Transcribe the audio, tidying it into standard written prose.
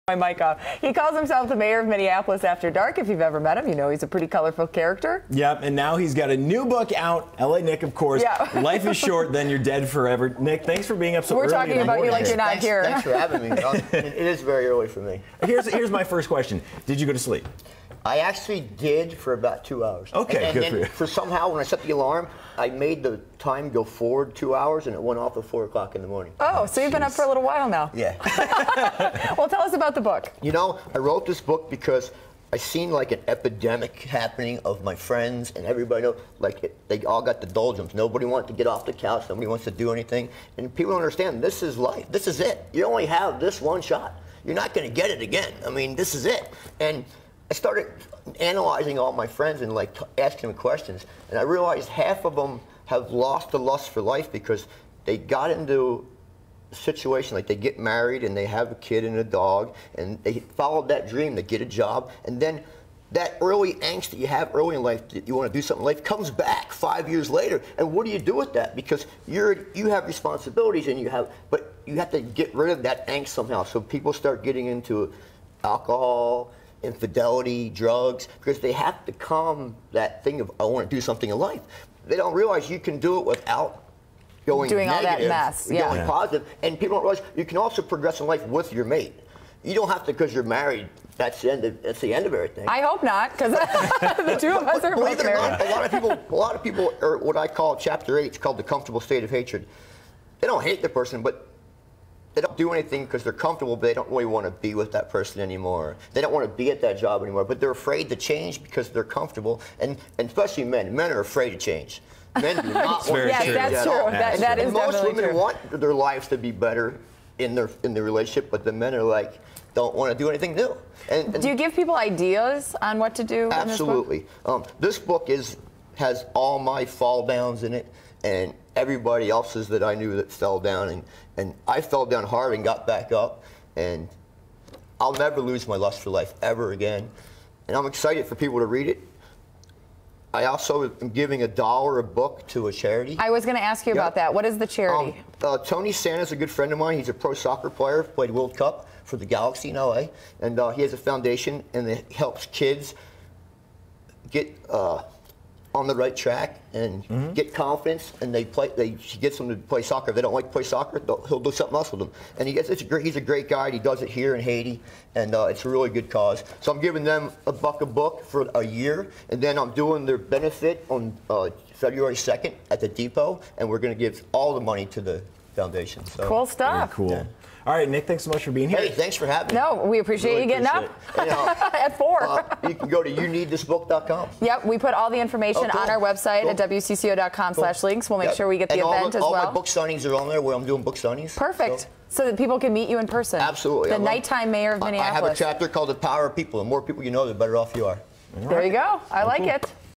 My mic off. He calls himself the mayor of Minneapolis after dark. If you've ever met him, you know he's a pretty colorful character. Yep, and now he's got a new book out. L.A. Nick, of course. Yeah. Life is short, then you're dead forever. Nick, thanks for being up so early. We're talking about you like you're not here. Thanks for having me. It is very early for me. Here's my first question. Did you go to sleep? I actually did for about 2 hours. Okay, good for you. For somehow, when I set the alarm, I made the time go forward 2 hours, and it went off at 4 o'clock in the morning. Oh, so you've been up for a little while now. Yeah. Well, tell us about the book. You know, I wrote this book because I seen like an epidemic happening of my friends, and everybody know, like they all got the doldrums. Nobody wants to get off the couch. Nobody wants to do anything. And people don't understand, this is life. This is it. You only have this one shot. You're not going to get it again. I mean, this is it. And I started analyzing all my friends and like asking them questions, and I realized half of them have lost the lust for life because they got into a situation like they get married and they have a kid and a dog, and they followed that dream to get a job, and then that early angst that you have early in life that you want to do something in life comes back 5 years later, and what do you do with that? Because you have responsibilities and but you have to get rid of that angst somehow. So people start getting into alcohol, infidelity, drugs, because they have to calm that thing of I want to do something in life. They don't realize you can do it without going doing negative, all that mess, going positive, and people don't realize you can also progress in life with your mate. You don't have to, because you're married, that's the end of everything. I hope not, because the two of us are both married. A lot of people are what I call chapter 8. It's called the comfortable state of hatred. They don't hate the person, but they don't do anything because they're comfortable, but they don't really want to be with that person anymore. They don't want to be at that job anymore, but they're afraid to change because they're comfortable, and especially men. Men are afraid to change. Men do not want to change. Yes, that's true. That is most definitely women true. want their lives to be better in their relationship, but the men are like, don't want to do anything new. And do you give people ideas on what to do? Absolutely. This book has all my fall downs in it, and everybody else's that I knew that fell down, and I fell down hard and got back up, and I'll never lose my lust for life ever again. And I'm excited for people to read it. I also am giving $1 a book to a charity. I was going to ask you about that. What is the charity? Tony Santa's a good friend of mine. He's a pro soccer player, played World Cup for the Galaxy in LA, and he has a foundation, and it helps kids get on the right track and get confidence, and he gets them to play soccer. If they don't like to play soccer, he'll do something else with them. And he's a great guy. He does it here in Haiti, and it's a really good cause. So I'm giving them $1 a book for a year, and then I'm doing their benefit on February 2nd at the Depot, and we're going to give all the money to the foundation. So, cool stuff. Very cool. Yeah. All right, Nick, thanks so much for being here. Hey, thanks for having me. No, we appreciate you getting up at 4. You can go to youneedthisbook.com. Yep, we put all the information on our website at WCCO.com/links. We'll make sure we get the event as well. All my book signings are on there where I'm doing book signings. Perfect. So that people can meet you in person. Absolutely. The nighttime mayor of Minneapolis. I have a chapter called The Power of People. The more people you know, the better off you are. There you go. I like it.